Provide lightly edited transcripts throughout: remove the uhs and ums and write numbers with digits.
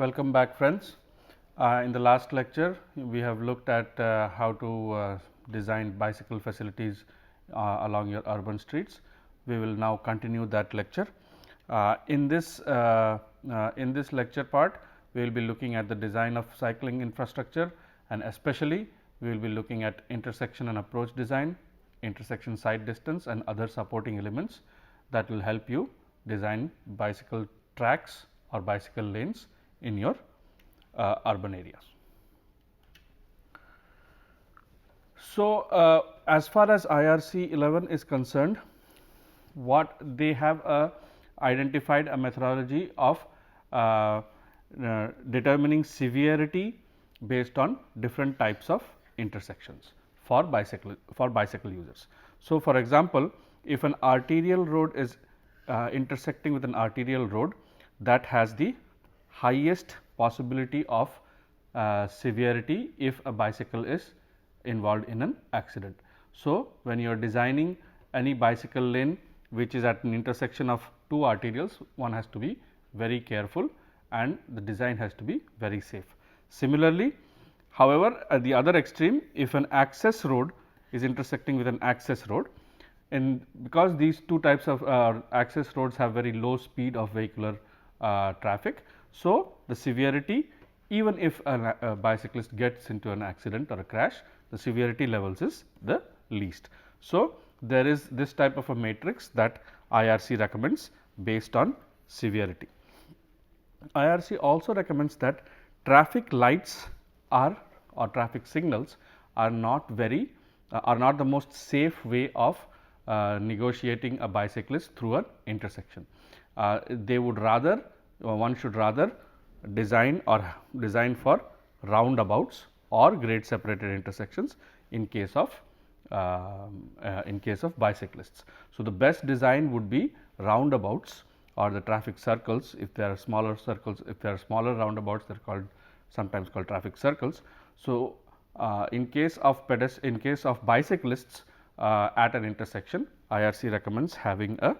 welcome back friends. In the last lecture, we have looked at how to design bicycle facilities along your urban streets. We will now continue that lecture. In this lecture part, we will be looking at the design of cycling infrastructure, and especially we will be looking at intersection and approach design, intersection side distance and other supporting elements that will help you design bicycle tracks or bicycle lanes in your urban areas. So, as far as IRC 11 is concerned, what they have identified a methodology of determining severity based on different types of intersections for bicycle users. So, for example, if an arterial road is intersecting with an arterial road, that has the highest possibility of severity if a bicycle is involved in an accident. So, when you are designing any bicycle lane which is at an intersection of two arterials, one has to be very careful and the design has to be very safe. Similarly, however, at the other extreme, if an access road is intersecting with an access road, and because these two types of access roads have very low speed of vehicular traffic. So, the severity, even if a bicyclist gets into an accident or a crash, the severity levels is the least. So, there is this type of a matrix that IRC recommends based on severity. IRC also recommends that traffic lights are or traffic signals are not very are not the most safe way of negotiating a bicyclist through an intersection. They would rather one should rather design for roundabouts or grade separated intersections in case of bicyclists. So, the best design would be roundabouts or the traffic circles. If there are smaller circles, if there are smaller roundabouts, they are sometimes called traffic circles. So, in case of bicyclists at an intersection, IRC recommends having a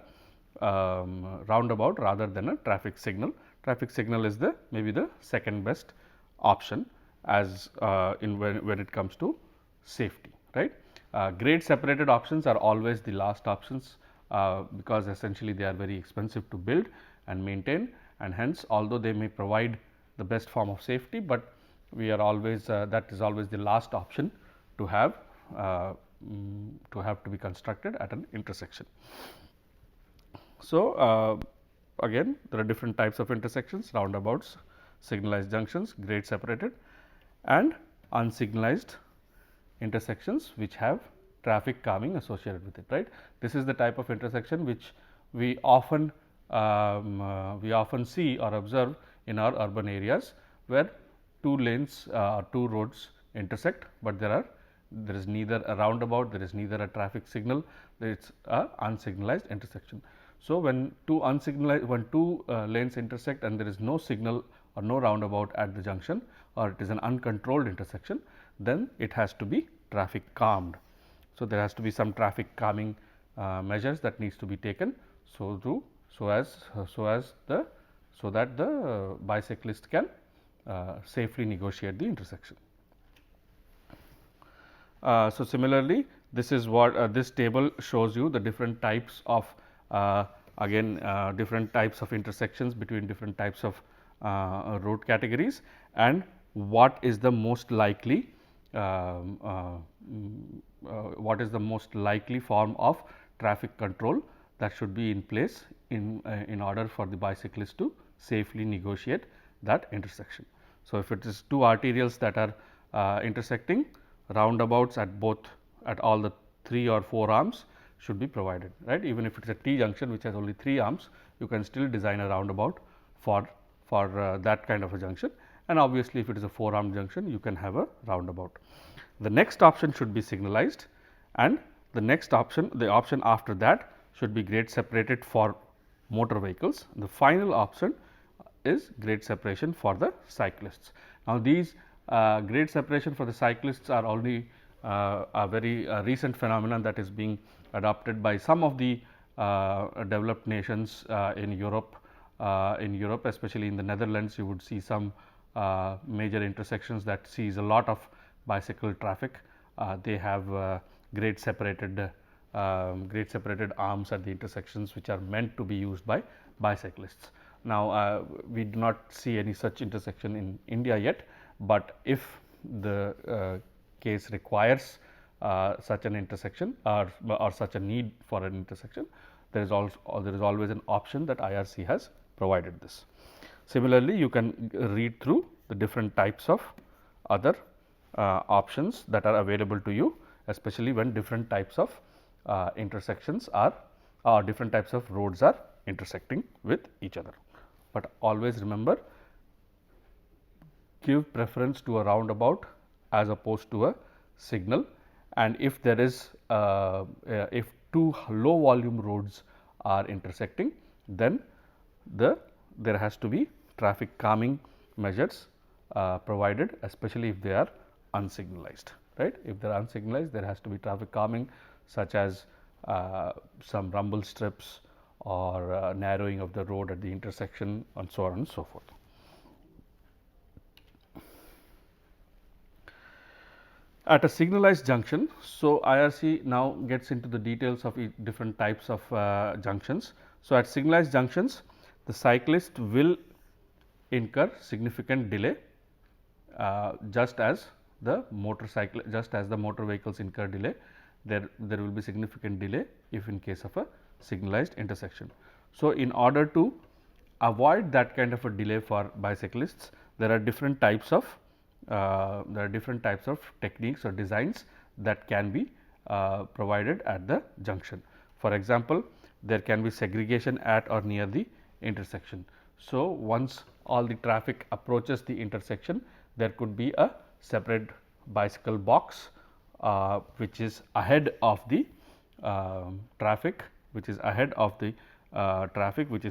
roundabout rather than a traffic signal. Traffic signal is maybe the second best option as when it comes to safety, right. Grade separated options are always the last options because essentially they are very expensive to build and maintain, and hence although they may provide the best form of safety, but we are always that is always the last option to have to be constructed at an intersection. So, again there are different types of intersections: roundabouts, signalized junctions, grade separated and unsignalized intersections which have traffic calming associated with it, right. This is the type of intersection which we often see or observe in our urban areas, where two lanes or two roads intersect, but there is neither a roundabout, there is neither a traffic signal, there is a unsignalized intersection. So, when two lanes intersect and there is no signal or no roundabout at the junction, or it is an uncontrolled intersection, then it has to be traffic calmed. So, there has to be some traffic calming measures that needs to be taken, so that the bicyclist can safely negotiate the intersection. So, similarly, this is what this table shows you the different types of different types of intersections between different types of road categories, and what is the most likely form of traffic control that should be in place in order for the bicyclist to safely negotiate that intersection. So, if it is two arterials that are intersecting, roundabouts at all the 3 or 4 arms should be provided, right. Even if it is a T junction which has only 3 arms, you can still design a roundabout for that kind of a junction, and obviously, if it is a 4-armed junction, you can have a roundabout. The next option should be signalized, and the option after that should be grade separated for motor vehicles. The final option is grade separation for the cyclists. Now, these grade separation for the cyclists are only a very recent phenomenon that is being adopted by some of the developed nations in Europe in Europe, especially in the Netherlands, you would see some major intersections that sees a lot of bicycle traffic. They have great separated arms at the intersections, which are meant to be used by bicyclists. Now, we do not see any such intersection in India yet, but if the case requires such an intersection or such a need for an intersection, there is always an option that IRC has provided this. Similarly, you can read through the different types of other options that are available to you, especially when different types of intersections are or different types of roads are intersecting with each other. But always remember, give preference to a roundabout as opposed to a signal, and if there is if two low volume roads are intersecting, then there has to be traffic calming measures provided, especially if they are unsignalized, right. If they are unsignalized, there has to be traffic calming, such as some rumble strips or narrowing of the road at the intersection, and so on and so forth. At a signalized junction, so IRC now gets into the details of different types of junctions. So, at signalized junctions, the cyclist will incur significant delay, just as the motor vehicles incur delay. There will be significant delay if in case of a signalized intersection. So, in order to avoid that kind of a delay for bicyclists, there are different types of techniques or designs that can be provided at the junction. For example, there can be segregation at or near the intersection. So, once all the traffic approaches the intersection, there could be a separate bicycle box which is ahead of the traffic, which is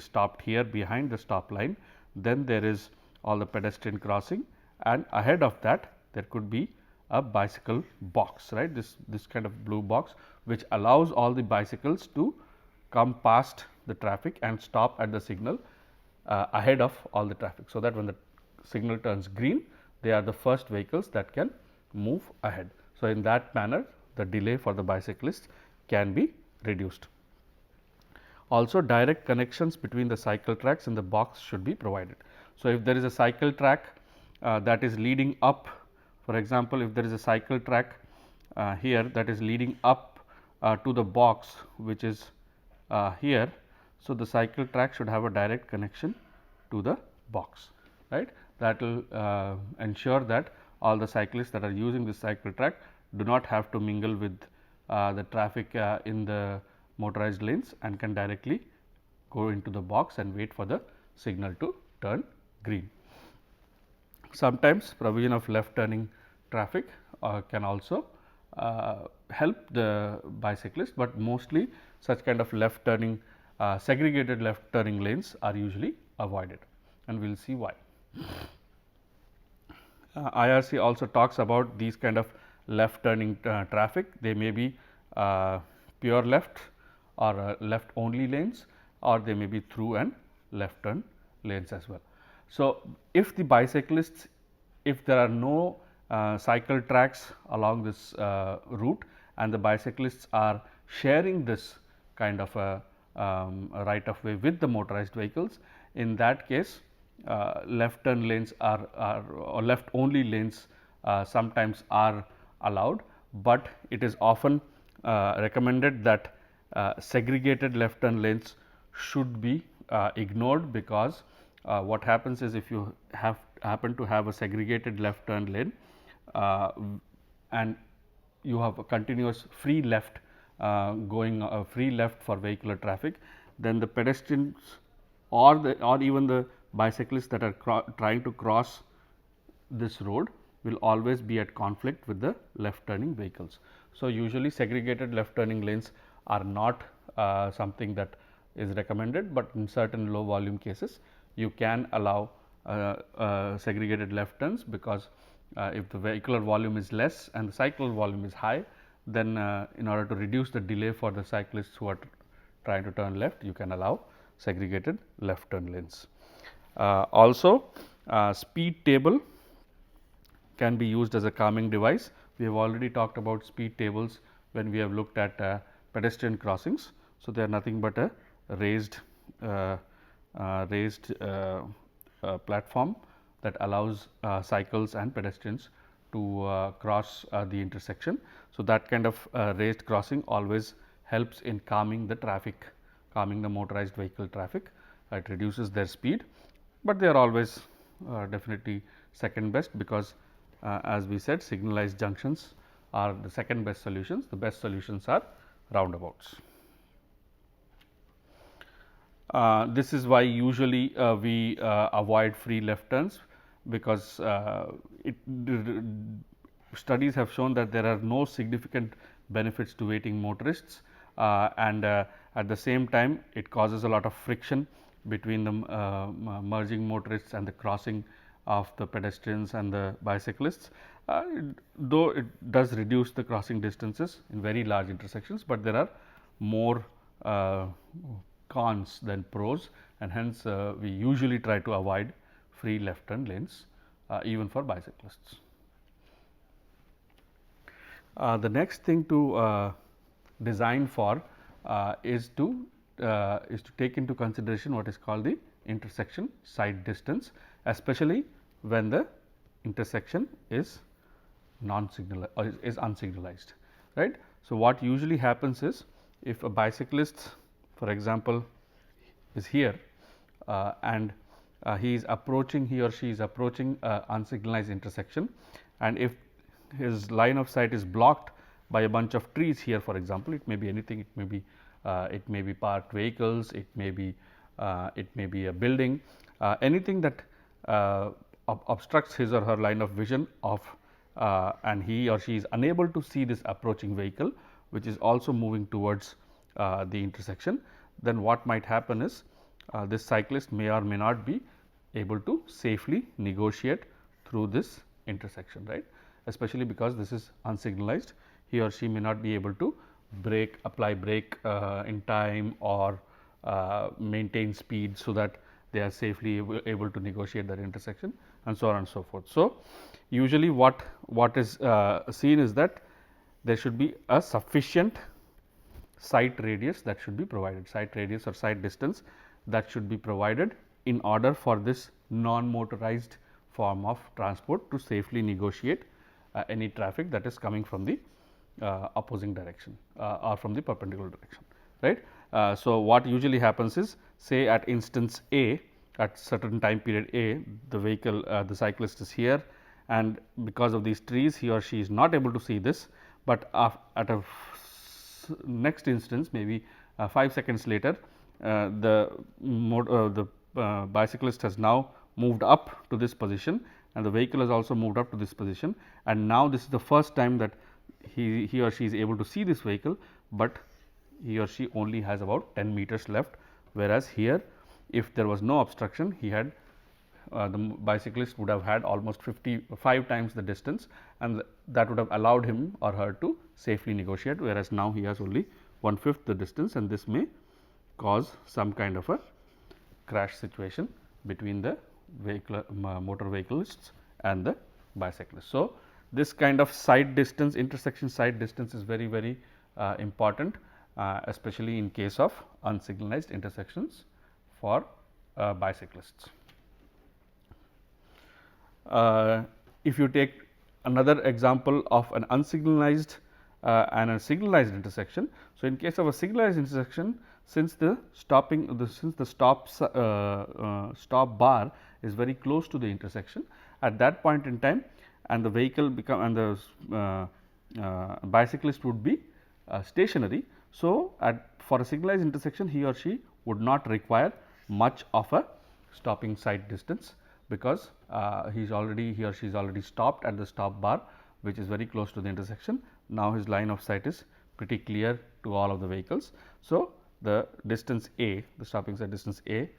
stopped here behind the stop line. Then there is all the pedestrian crossing, and ahead of that there could be a bicycle box, right. This kind of blue box, which allows all the bicycles to come past the traffic and stop at the signal ahead of all the traffic. So, that when the signal turns green, they are the first vehicles that can move ahead. So, in that manner, the delay for the bicyclists can be reduced. Also, direct connections between the cycle tracks and the box should be provided. So, if there is a cycle track that is leading up, for example, if there is a cycle track here that is leading up to the box, which is here. So, the cycle track should have a direct connection to the box, right. That will ensure that all the cyclists that are using this cycle track do not have to mingle with the traffic in the motorized lanes, and can directly go into the box and wait for the signal to turn green. Sometimes provision of left turning traffic can also help the bicyclist, but mostly such kind of left turning segregated left turning lanes are usually avoided, and we will see why. IRC also talks about these kind of left turning traffic. They may be pure left or left only lanes, or they may be through and left turn lanes as well. So, if the bicyclists, if there are no cycle tracks along this route, and the bicyclists are sharing this kind of a right of way with the motorized vehicles, in that case left turn lanes or left only lanes sometimes are allowed, but it is often recommended that segregated left turn lanes should be ignored, because what happens is, if you happen to have a segregated left turn lane and you have a continuous free left free left for vehicular traffic, then the pedestrians or even the bicyclists that are trying to cross this road will always be at conflict with the left turning vehicles. So, usually segregated left turning lanes are not something that is recommended, but in certain low volume cases you can allow segregated left turns, because if the vehicular volume is less and the cycle volume is high, then in order to reduce the delay for the cyclists who are trying to turn left, you can allow segregated left turn lanes. Also, speed table can be used as a calming device. We have already talked about speed tables when we have looked at pedestrian crossings. So, they are nothing but a raised platform that allows cycles and pedestrians to cross the intersection. So, that kind of raised crossing always helps in calming the traffic, calming the motorized vehicle traffic. It reduces their speed, but they are always definitely second best, because as we said, signalized junctions are the second best solutions. The best solutions are roundabouts. This is why usually we avoid free left turns, because studies have shown that there are no significant benefits to waiting motorists, and at the same time it causes a lot of friction between the merging motorists and the crossing of the pedestrians and the bicyclists. Though it does reduce the crossing distances in very large intersections, but there are more cons than pros, and hence we usually try to avoid free left turn lanes even for bicyclists. The next thing to design for is to take into consideration what is called the intersection side distance, especially when the intersection is non-signal or is unsignalized, right. So, what usually happens is, if a bicyclist, for example, is here and he or she is approaching unsignalized intersection, and if his line of sight is blocked by a bunch of trees here, for example, it may be anything, it may be parked vehicles, it may be a building, anything that obstructs his or her line of vision of and he or she is unable to see this approaching vehicle, which is also moving towards the intersection, then what might happen is this cyclist may or may not be able to safely negotiate through this intersection, right. Especially because this is unsignalized, he or she may not be able to apply brake in time, or maintain speed so that they are safely able to negotiate that intersection, and so on and so forth. So, usually what is seen is that there should be a sufficient sight radius that should be provided, sight radius or sight distance that should be provided in order for this non-motorized form of transport to safely negotiate any traffic that is coming from the opposing direction or from the perpendicular direction, right. So, what usually happens is, say at instance A, at certain time period A, the vehicle the cyclist is here, and because of these trees he or she is not able to see this, but at a next instance, maybe 5 seconds later, the bicyclist has now moved up to this position, and the vehicle has also moved up to this position, and now this is the first time that he or she is able to see this vehicle, but he or she only has about 10 meters left, whereas here if there was no obstruction, he had the bicyclist would have had almost 55 times the distance, and that would have allowed him or her to safely negotiate, whereas now he has only 1/5 the distance, and this may cause some kind of a crash situation between the motor vehiclists and the bicyclists. So, this kind of side distance, intersection side distance is very important, especially in case of unsignalized intersections for bicyclists. If you take another example of an unsignalized and a signalized intersection. So, in case of a signalized intersection, since the stop bar is very close to the intersection, at that point in time, and the vehicle and the bicyclist would be stationary. So, for a signalized intersection, he or she would not require much of a stopping side distance, because he or she is already stopped at the stop bar, which is very close to the intersection. Now, his line of sight is pretty clear to all of the vehicles. So, the distance A, the stopping side distance A,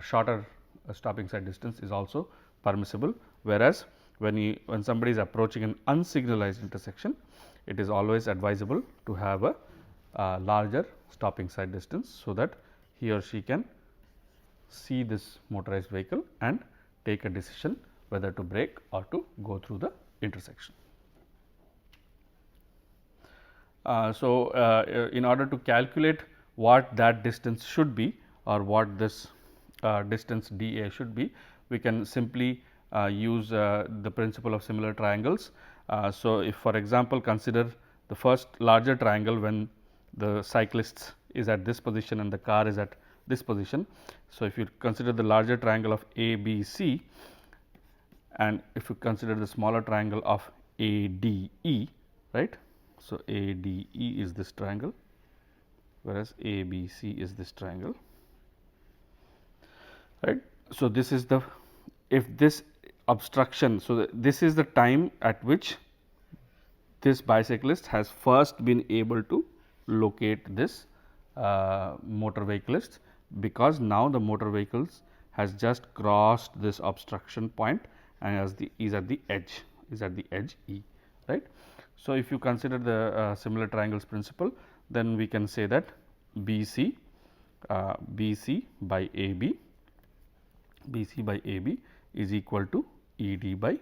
shorter stopping side distance is also permissible, whereas when somebody is approaching an unsignalized intersection, it is always advisable to have a larger stopping side distance, so that he or she can see this motorized vehicle and take a decision whether to brake or to go through the intersection. In order to calculate what that distance should be or what this distance d a should be, we can simply use the principle of similar triangles. So, if for example, consider the first larger triangle when the cyclist is at this position and the car is at this position. So, if you consider the larger triangle of A, B, C, and if you consider the smaller triangle of A, D, E, right. So, A, D, E is this triangle, whereas A, B, C is this triangle, right. So, this is the, if this obstruction, so this is the time at which this bicyclist has first been able to locate this motor vehiclist, because now the motor vehicles has just crossed this obstruction point and as the is at the edge E, right. So, if you consider the similar triangles principle, then we can say that BC by AB is equal to ED by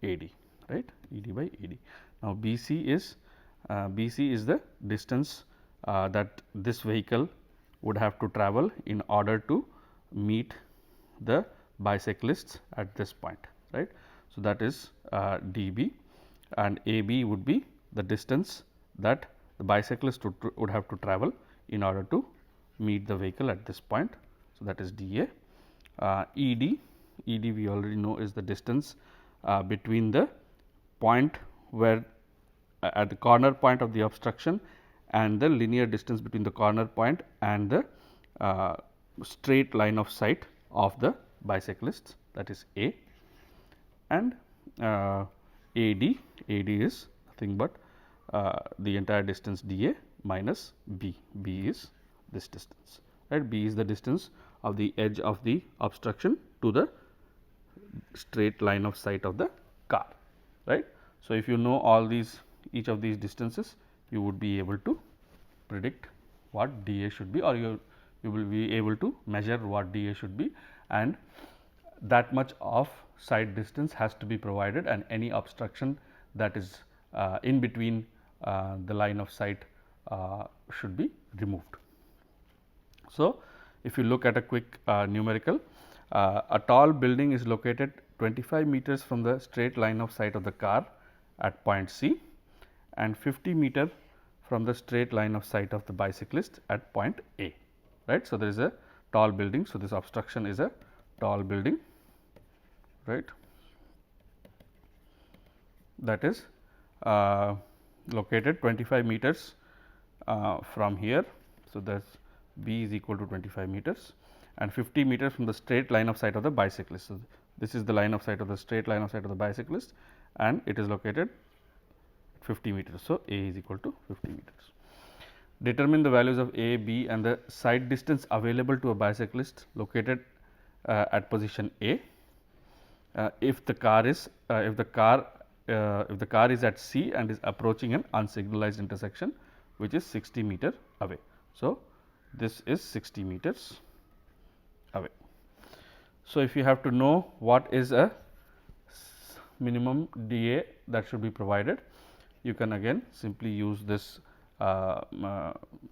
AD, right, ED by AD. Now, BC is the distance that this vehicle would have to travel in order to meet the bicyclists at this point, right. So, that is dB, and AB would be the distance that the bicyclist would have to travel in order to meet the vehicle at this point. So, that is dA. ED we already know is the distance between the point where at the corner point of the obstruction and the linear distance between the corner point and the straight line of sight of the bicyclists, that is A. And AD is nothing but the entire distance dA minus B is this distance, right. B is the distance of the edge of the obstruction to the straight line of sight of the car, right. So, if you know all these, each of these distances, you would be able to predict what dA should be, or you will be able to measure what dA should be, and that much of sight distance has to be provided, and any obstruction that is in between the line of sight should be removed. So, if you look at a quick numerical, a tall building is located 25 meters from the straight line of sight of the car at point C and 50 meter from the straight line of sight of the bicyclist at point A, right. So, there is a tall building. So, this obstruction is a tall building, right, that is located 25 meters from here. So, that is B is equal to 25 meters and 50 meters from the straight line of sight of the bicyclist. So, this is the line of sight of the straight line of sight of the bicyclist, and it is located 50 meters. So, A is equal to 50 meters. Determine the values of A, B and the sight distance available to a bicyclist located at position A. If the car is at C and is approaching an unsignalized intersection, which is 60 meter away. So, this is 60 meters away. So, if you have to know what is a minimum dA that should be provided, you can again simply use this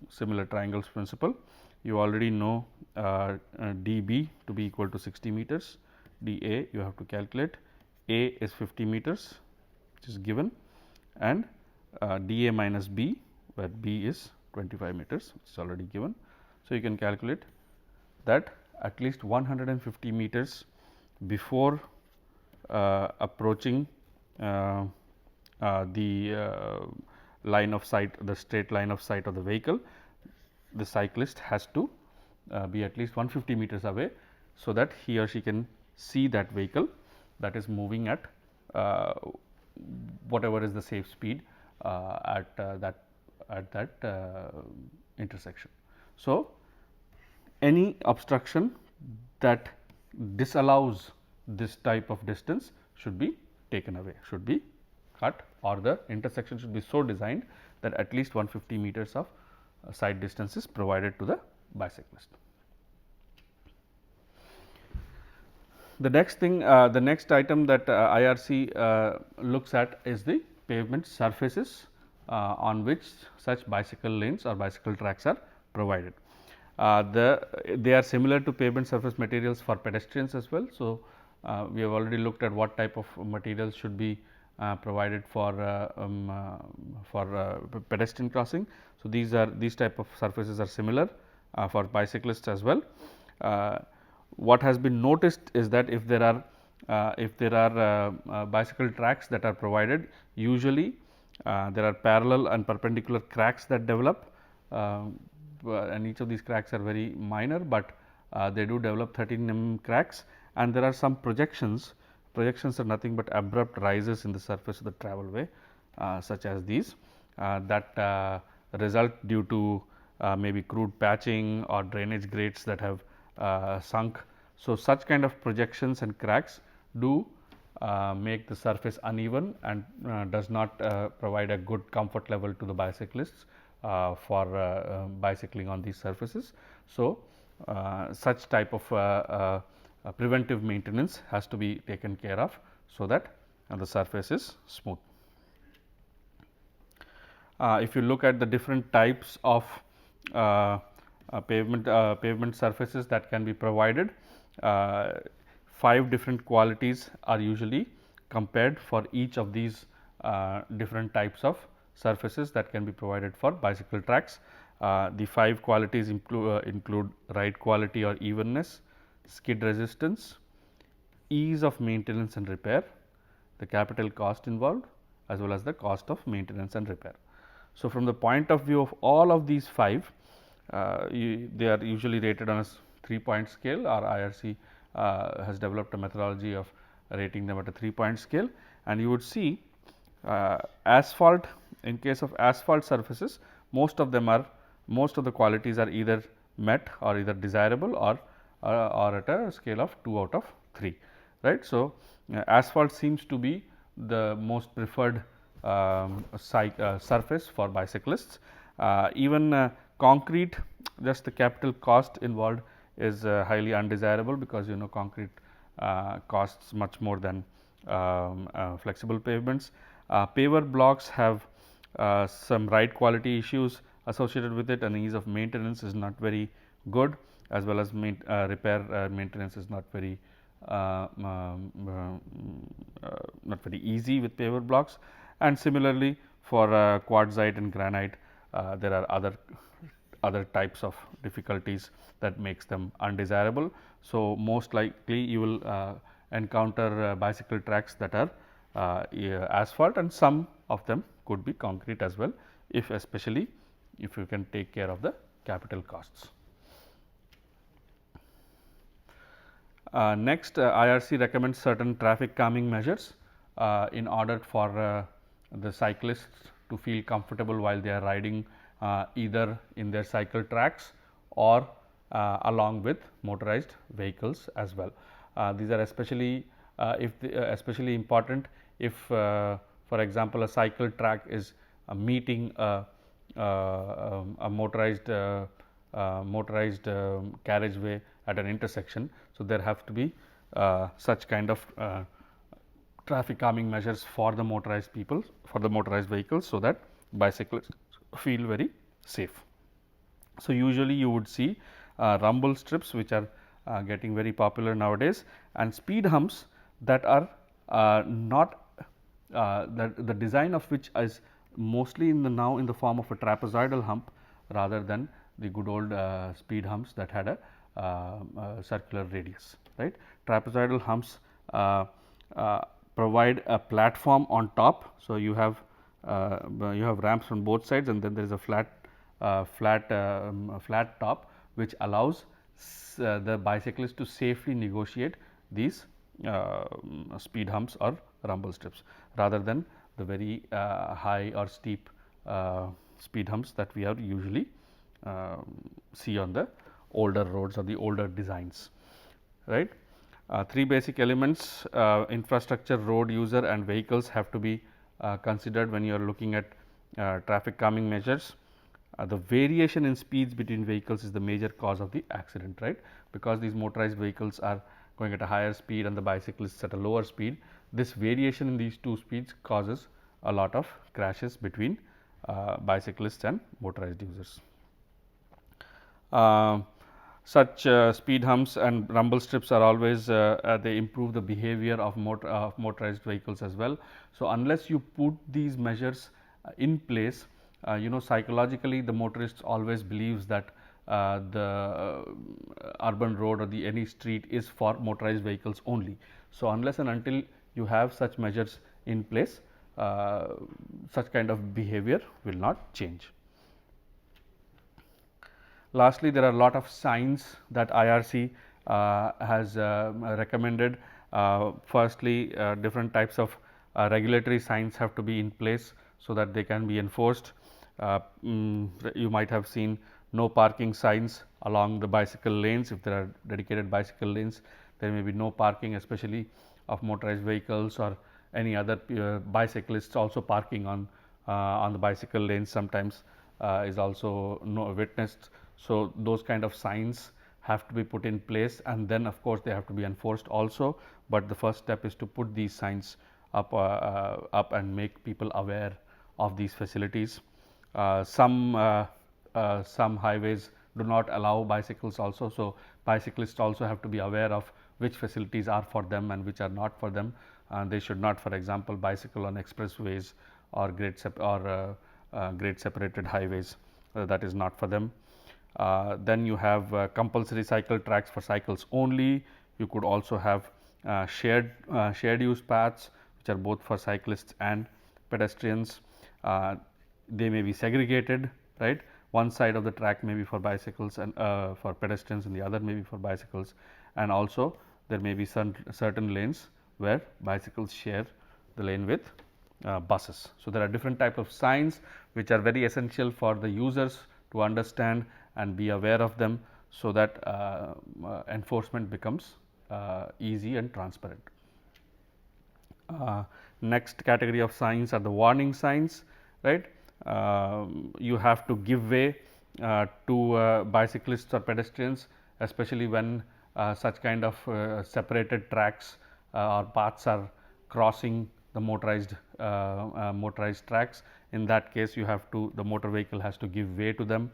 similar triangles principle. You already know dB to be equal to 60 meters, dA you have to calculate, A is 50 meters which is given, and dA minus B, where B is 25 meters which is already given. So, you can calculate that at least 150 meters before approaching the line of sight, the straight line of sight of the vehicle, the cyclist has to be at least 150 meters away, so that he or she can see that vehicle that is moving at whatever is the safe speed at that intersection. So, any obstruction that disallows this type of distance should be taken away, should be cut, or the intersection should be so designed that at least 150 meters of sight distance is provided to the bicyclist. The next thing, the next item that IRC looks at is the pavement surfaces on which such bicycle lanes or bicycle tracks are provided. They are similar to pavement surface materials for pedestrians as well. So, we have already looked at what type of materials should be provided for pedestrian crossing. So, these type of surfaces are similar for bicyclists as well. What has been noticed is that if there are bicycle tracks that are provided, usually there are parallel and perpendicular cracks that develop, and each of these cracks are very minor, but they do develop 13 mm cracks, and there are some projections. Projections are nothing but abrupt rises in the surface of the travel way, such as these that result due to maybe crude patching or drainage grates that have sunk. So, such kind of projections and cracks do make the surface uneven and does not provide a good comfort level to the bicyclists for bicycling on these surfaces. So, such type of preventive maintenance has to be taken care of, so that the surface is smooth. If you look at the different types of pavement surfaces that can be provided, 5 different qualities are usually compared for each of these different types of surfaces that can be provided for bicycle tracks. The 5 qualities include ride quality or evenness, skid resistance, ease of maintenance and repair, the capital cost involved, as well as the cost of maintenance and repair. So, from the point of view of all of these 5, they are usually rated on a 3-point scale, or IRC has developed a methodology of rating them at a 3-point scale, and you would see asphalt. In case of asphalt surfaces, most of the qualities are either met or either desirable or at a scale of 2 out of 3, right. So, asphalt seems to be the most preferred surface for bicyclists. Even concrete, just the capital cost involved is highly undesirable, because concrete costs much more than flexible pavements. Paver blocks have some ride quality issues associated with it, and ease of maintenance is not very good, as well as repair maintenance is not very easy with paver blocks. And similarly, for quartzite and granite, there are other types of difficulties that makes them undesirable. So, most likely you will encounter bicycle tracks that are asphalt, and some of them could be concrete as well, especially if you can take care of the capital costs. Next, IRC recommends certain traffic calming measures in order for the cyclists to feel comfortable while they are riding either in their cycle tracks or along with motorized vehicles as well. These are especially especially important if for example, a cycle track is meeting a motorized carriageway at an intersection. So, there have to be such kind of traffic calming measures for the motorized vehicles, so that bicyclists feel very safe. So, usually you would see rumble strips, which are getting very popular nowadays, and speed humps that are not the design of which is mostly now in the form of a trapezoidal hump, rather than the good old speed humps that had a circular radius, right. Trapezoidal humps provide a platform on top. So, you have ramps on both sides, and then there is a flat top, which allows the bicyclist to safely negotiate these speed humps or rumble strips, rather than the very high or steep speed humps that we are usually see on the older roads or the older designs, right. 3 basic elements: infrastructure, road user, and vehicles have to be considered when you are looking at traffic calming measures. The variation in speeds between vehicles is the major cause of the accident, right, because these motorized vehicles are going at a higher speed and the bicyclists at a lower speed. This variation in these two speeds causes a lot of crashes between bicyclists and motorized users. Such speed humps and rumble strips are always they improve the behavior of motorized vehicles as well. So, unless you put these measures in place, psychologically the motorist always believes that the urban road or the any street is for motorized vehicles only. So, unless and until you have such measures in place, such kind of behavior will not change. Lastly, there are a lot of signs that IRC has recommended. Firstly, different types of regulatory signs have to be in place so that they can be enforced. You might have seen no parking signs along the bicycle lanes. If there are dedicated bicycle lanes, there may be no parking, especially of motorized vehicles or any other bicyclists also parking on the bicycle lanes sometimes is also witnessed. So, those kind of signs have to be put in place, and then of course, they have to be enforced also, but the first step is to put these signs up and make people aware of these facilities. Some highways do not allow bicycles also. So, bicyclists also have to be aware of which facilities are for them and which are not for them. They should not, for example, bicycle on expressways or grade separated highways. That is not for them. Then you have compulsory cycle tracks for cycles only. You could also have shared use paths, which are both for cyclists and pedestrians. They may be segregated, right. One side of the track may be for bicycles and for pedestrians, and the other may be for bicycles. And also there may be certain lanes where bicycles share the lane with buses. So, there are different types of signs which are very essential for the users to understand and be aware of them, so that enforcement becomes easy and transparent. Next category of signs are the warning signs, right. You have to give way to bicyclists or pedestrians, especially when such kind of separated tracks or paths are crossing the motorized tracks. In that case, you have to, the motor vehicle has to give way to them.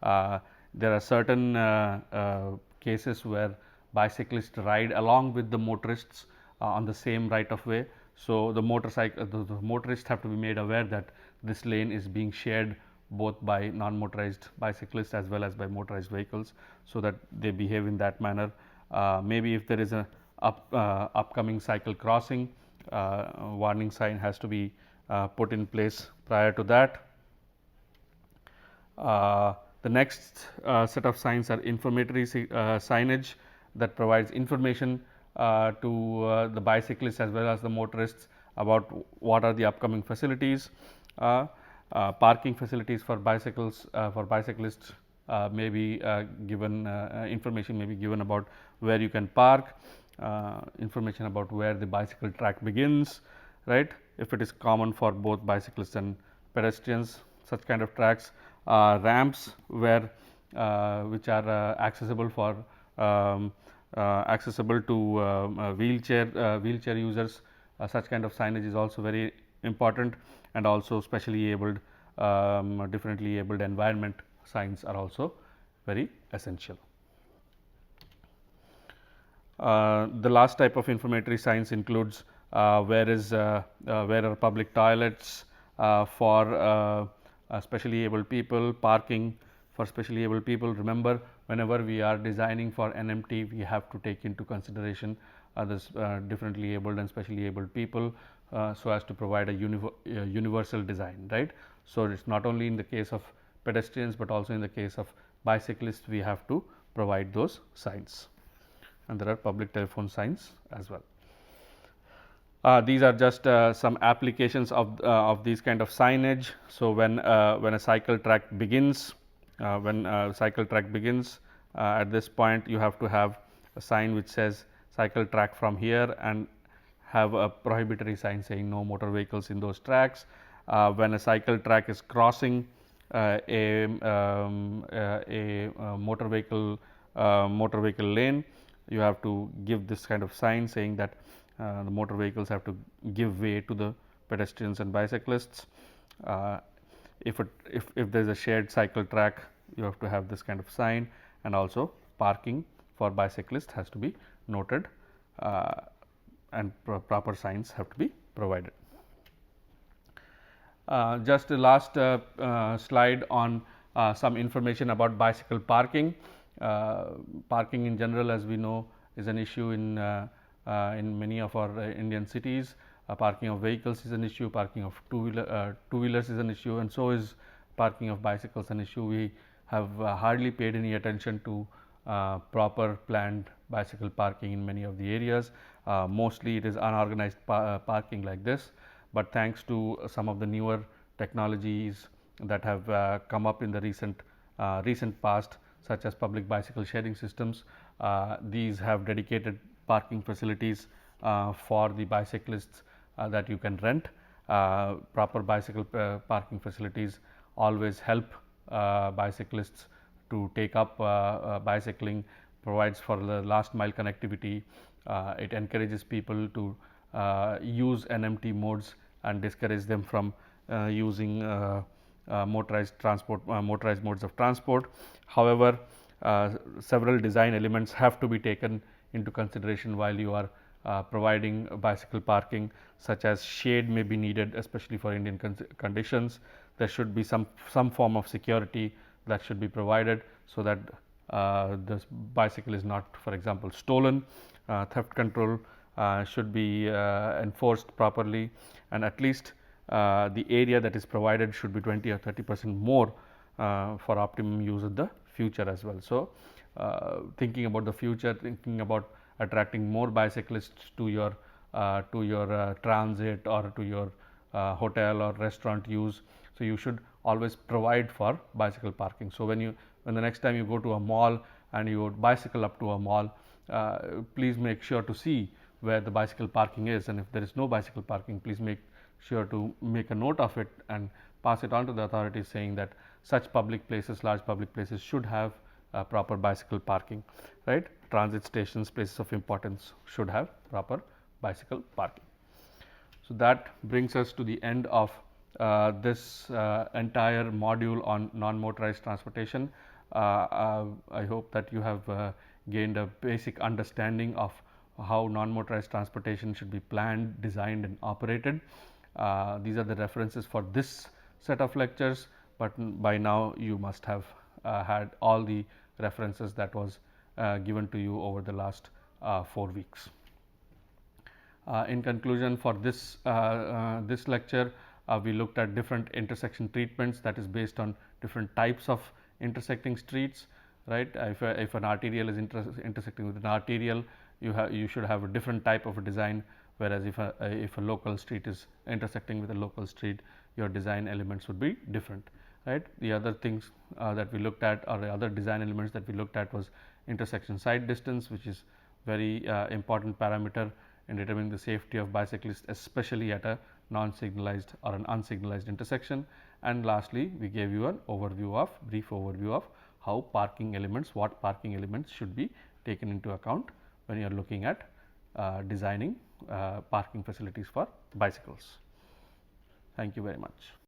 There are certain cases where bicyclists ride along with the motorists on the same right of way. So, the motorists have to be made aware that this lane is being shared both by non-motorized bicyclists as well as by motorized vehicles, so that they behave in that manner. Maybe if there is a upcoming cycle crossing, warning sign has to be put in place prior to that. The next set of signs are informatory signage that provides information to the bicyclists as well as the motorists about what are the upcoming facilities. Parking facilities for bicycles for bicyclists may be given, information may be given about where you can park, information about where the bicycle track begins, right. If it is common for both bicyclists and pedestrians, such kind of tracks. Ramps where which are accessible for accessible to wheelchair users. Such kind of signage is also very important, and also specially abled differently abled environment signs are also very essential. The last type of informatory signs includes where are public toilets for specially abled people, parking for specially abled people. Remember, whenever we are designing for NMT, we have to take into consideration others differently abled and specially abled people, so as to provide a universal design, right. So, it is not only in the case of pedestrians, but also in the case of bicyclists we have to provide those signs, and there are public telephone signs as well. These are just some applications of these kind of signage. So, when a cycle track begins, at this point you have to have a sign which says cycle track from here, and have a prohibitory sign saying no motor vehicles in those tracks. When a cycle track is crossing a motor vehicle lane, you have to give this kind of sign saying that the motor vehicles have to give way to the pedestrians and bicyclists. If there is a shared cycle track, you have to have this kind of sign, and also parking for bicyclists has to be noted, and proper signs have to be provided. Just the last slide on some information about bicycle parking. Parking in general, as we know, is an issue in many of our Indian cities. Parking of vehicles is an issue, parking of two-wheelers is an issue, and so is parking of bicycles an issue. We have hardly paid any attention to proper planned bicycle parking in many of the areas. Mostly it is unorganized parking like this, but thanks to some of the newer technologies that have come up in the recent past, such as public bicycle sharing systems, these have dedicated parking facilities for the bicyclists that you can rent. Proper bicycle parking facilities always help bicyclists to take up bicycling, provides for the last mile connectivity. It encourages people to use NMT modes and discourage them from using motorized modes of transport. However, several design elements have to be taken into consideration while you are providing bicycle parking, such as shade may be needed, especially for Indian conditions. There should be some form of security that should be provided, so that this bicycle is not, for example, stolen. Theft control should be enforced properly, and at least the area that is provided should be 20 or 30% more for optimum use in the future as well. So, thinking about the future, thinking about attracting more bicyclists to your transit or to your hotel or restaurant use. So, you should always provide for bicycle parking. So, when the next time you go to a mall and you bicycle up to a mall, please make sure to see where the bicycle parking is, and if there is no bicycle parking, please make sure to make a note of it and pass it on to the authorities, saying that such public places, large public places, should have proper bicycle parking, right. Transit stations, places of importance should have proper bicycle parking. So, that brings us to the end of this entire module on non-motorized transportation. I hope that you have gained a basic understanding of how non-motorized transportation should be planned, designed and operated. These are the references for this set of lectures, but by now you must have had all the references that was given to you over the last 4 weeks. In conclusion, for this lecture, we looked at different intersection treatments, that is based on different types of intersecting streets, right. If an arterial is intersecting with an arterial, you should have a different type of a design, whereas if a local street is intersecting with a local street, your design elements would be different, right. The other things that we looked at, or the other design elements that we looked at, was intersection side distance, which is very important parameter in determining the safety of bicyclists, especially at a non-signalized or an unsignalized intersection. And lastly, we gave you an brief overview of how parking elements, what parking elements should be taken into account when you are looking at designing parking facilities for bicycles. Thank you very much.